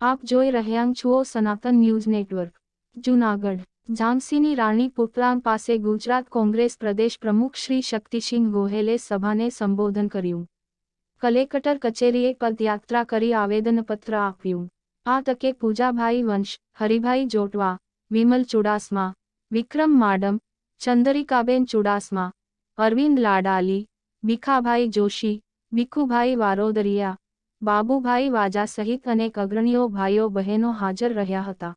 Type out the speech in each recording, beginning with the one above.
આપ જોઈ રહ્યા છો સનાતન ન્યૂઝ નેટવર્ક. જૂનાગઢ ઝાંસીની રાણી પુપલાન પાસે ગુજરાત કોંગ્રેસ પ્રદેશ પ્રમુખ શ્રી શક્તિસિંહ ગોહેલે સભાને સંબોધન કર્યું. કલેક્ટર કચેરીએ પદયાત્રા કરી આવેદનપત્ર આપ્યું. આ તકે પૂજાભાઈ વંશ, હરિભાઈ જોટવા, વિમલ ચુડાસમા, વિક્રમ માડમ, ચંદરિકાબેન ચુડાસમા, અરવિંદ લાડાલી, ભીખાભાઈ જોશી, ભીખુભાઈ વારોદરિયા, બાબુભાઈ વાજા સહિત અનેક અગ્રણીઓ ભાઈઓ બહેનો હાજર રહ્યા હતા.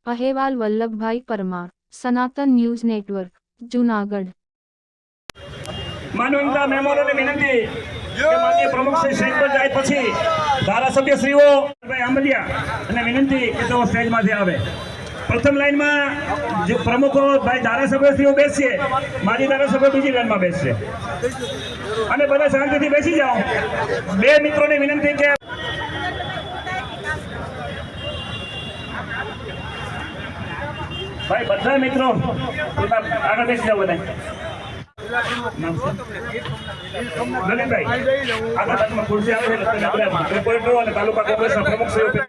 અહેવાલ વલ્લભભાઈ પરમાર, સનાતન ન્યૂઝ નેટવર્ક, જૂનાગઢ. માનવતા મહેમાનોને વિનંતી કે માનનીય પ્રમુખ શ્રી સ્ટેજ પર જાય પછી ધારાસભ્ય શ્રીઓ ભાઈ આંબલિયા અને વિનંતી કે તેઓ સ્ટેજમાંથી આવે. પ્રથમ લાઈનમાં જે પ્રમુખો ભાઈ ધારાસભ્ય શ્રીઓ બેસશે, માજી ધારાસભ્ય બીજી લાઈનમાં બેસશે અને બધા શાંતિથી બેસી જાઓ. બે મિત્રોને વિનંતી કે ભાઈ બધા મિત્રો આગળ બેસી જાઓ. બધા લલિતભાઈ આગળ બાજુમાં ખુરશી આવે છે, આપણે કોર્પોરેટરો અને તાલુકા કોંગ્રેસના પ્રમુખ શ્રીઓ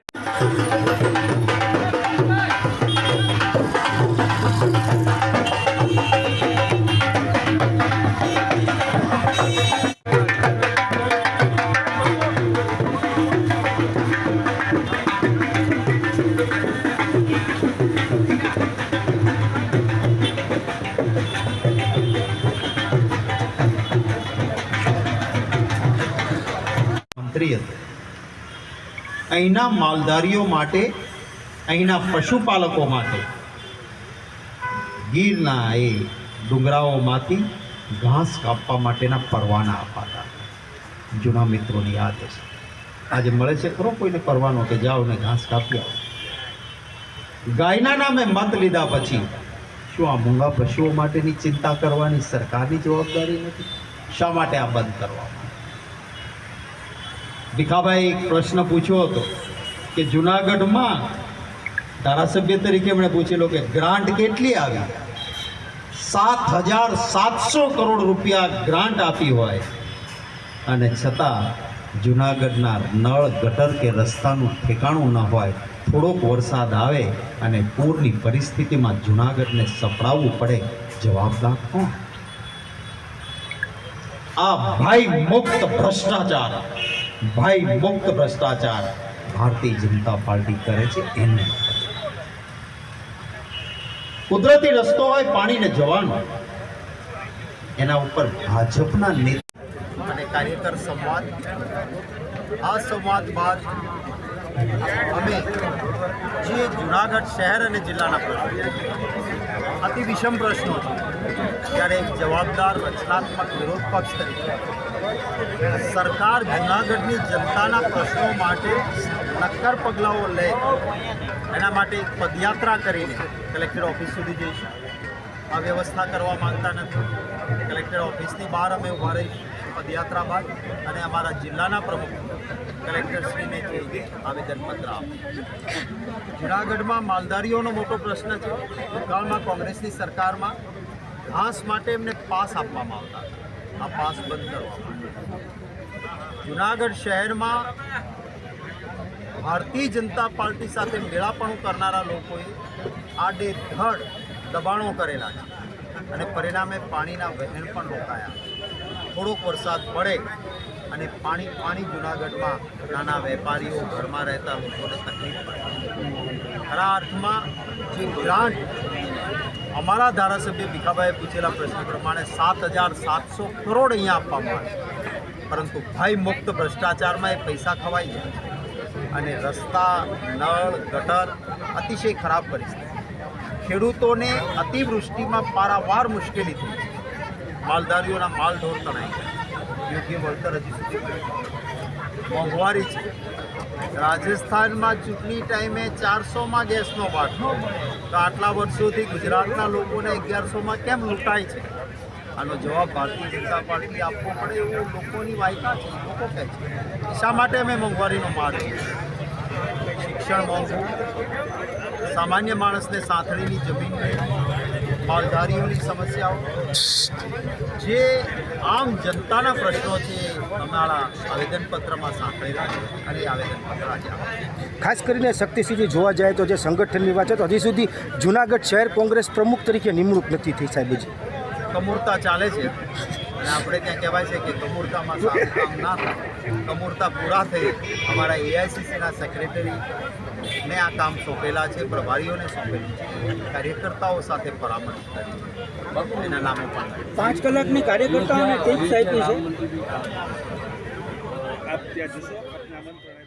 અહીંના માલધારીઓ માટે, અહીંના પશુપાલકો માટે ગીરના એ ડુંગરાઓમાંથી ઘાસ કાપવા માટેના પરવાના અપાતા. જૂના મિત્રોની યાદ હશે. આજે મળે છે ખરો કોઈને પરવાનો કે જાઓ ને ઘાસ કાપી આવો? ગાયના નામે મત લીધા પછી શું આ મૂંગા પશુઓ માટેની ચિંતા કરવાની સરકારની જવાબદારી નથી? શા માટે આ બંધ કરવામાં? ભીખાભાઈ એક પ્રશ્ન પૂછ્યો હતો કે જૂનાગઢમાં ધારાસભ્ય તરીકે એમણે પૂછેલો કે ગ્રાન્ટ કેટલી આવી? 7,700 કરોડ રૂપિયા ગ્રાન્ટ આપી હોય અને છતાં જૂનાગઢના નળ ગટર કે રસ્તાનું ઠેકાણું ન હોય. થોડોક વરસાદ આવે અને પૂરની પરિસ્થિતિમાં જૂનાગઢને સપડાવવું પડે. જવાબદાર કોણ? આ ભાઈ મુક્ત ભ્રષ્ટાચાર, ભાઈ મુક્ત ભ્રષ્ટાચાર ભારતીય જનતા પાર્ટી કરે છે. એનું કુદરતી રસ્તો હોય પાણીને જવાનો, એના ઉપર ભાજપના નેતા અને કાર્યકર સંવાદ. આ સંવાદ બાદ અમે જે જૂનાગઢ શહેર અને જિલ્લાના પ્રશ્નો, અતિ વિષમ પ્રશ્નો છે, ત્યારે એક જવાબદાર રચનાત્મક વિરોધ પક્ષ તરીકે સરકાર જૂનાગઢની જનતાના પ્રશ્નો માટે નક્કર પગલાઓ લે, એના માટે એક પદયાત્રા કરીને કલેક્ટર ઓફિસ સુધી જઈશું. આ વ્યવસ્થા કરવા માંગતા નથી. કલેક્ટર ઓફિસની બહાર અમે ઊભા રહીશું પદયાત્રા બાદ અને અમારા જિલ્લાના પ્રમુખ કલેક્ટરશ્રીને જઈને આવેદનપત્ર આપ્યું. જૂનાગઢમાં માલધારીઓનો મોટો પ્રશ્ન છે. ભૂતકાળમાં કોંગ્રેસની સરકારમાં ઘાસ માટે એમને પાસ આપવામાં આવતા હતા. આ પાસ બંધ કરવામાં આવ્યા. જૂનાગઢ શહેરમાં ભારતીય જનતા પાર્ટી સાથે મેળાપણું કરનારા લોકોએ આડેધડ દબાણો કરેલા છે અને પરિણામે પાણીના વહેણ પણ રોકાયા. થોડોક વરસાદ પડે અને પાણી જૂનાગઢમાં નાના વેપારીઓ, ઘરમાં રહેતા લોકોને તકલીફ પડે. ખરા અર્થમાં જે ગ્રાન્ટ અમારા ધારાસભ્ય ભીખાભાઈએ પૂછેલા પ્રશ્ન પ્રમાણે 7,700 કરોડ અહીંયા આપવામાં આવે, પરંતુ ભાઈ મુક્ત ભ્રષ્ટાચારમાં એ પૈસા ખવાઈ જાય અને રસ્તા, નળ, ગટર અતિશય ખરાબ પરિસ્થિતિ. ખેડૂતોને અતિવૃષ્ટિમાં પારાવાર મુશ્કેલી થઈ છે. માલધારીઓના માલ ઢોર તણાઈ ગયા, યોગ્ય વળતર હજી સુધી. મોંઘવારી છે. રાજસ્થાનમાં ચૂંટણી ટાઈમે 400માં ગેસનો બાટલો, તો આટલા વર્ષોથી ગુજરાતના લોકોને 1100માં કેમ લૂંટાય છે? આનો જવાબ ભારતીય જનતા પાર્ટી આપવો પડે એવું લોકોની વાયકા છે. લોકો કહે છે શા માટે અમે મોંઘવારીનો માર છીએ? શિક્ષણ મોંઘું, સામાન્ય માણસને સાથળીની જમીનને, માલધારીઓની સમસ્યાઓ, જે આમ જનતાના પ્રશ્નો છે અમારા આવેદનપત્રમાં સાંકળેલા છે અને એ આવેદનપત્ર આજે આપે. ખાસ કરીને શક્તિસિંહજી જોવા જાય તો જે સંગઠનની વાત છે તો હજી સુધી જૂનાગઢ શહેર કોંગ્રેસ પ્રમુખ તરીકે નિમણૂક નથી થઈ સાહેબજી. કમૂરતા ચાલે છે અને આપણે ત્યાં કહેવાય છે કે કમૂરતામાં સારું કામ ના થાય. કમૂરતા પૂરા થઈ અમારા એઆઈસીસીના સેક્રેટરીને આ કામ સોંપેલા છે, પ્રભારીઓને સોંપેલું છે, કાર્યકર્તાઓ સાથે પરામર્શ કરી એના નામે પણ 5 કલાકની કાર્યકર્તાઓને ટિપ્સ આપી છે. આપ ત્યાં જશો આપના આમંત્રણે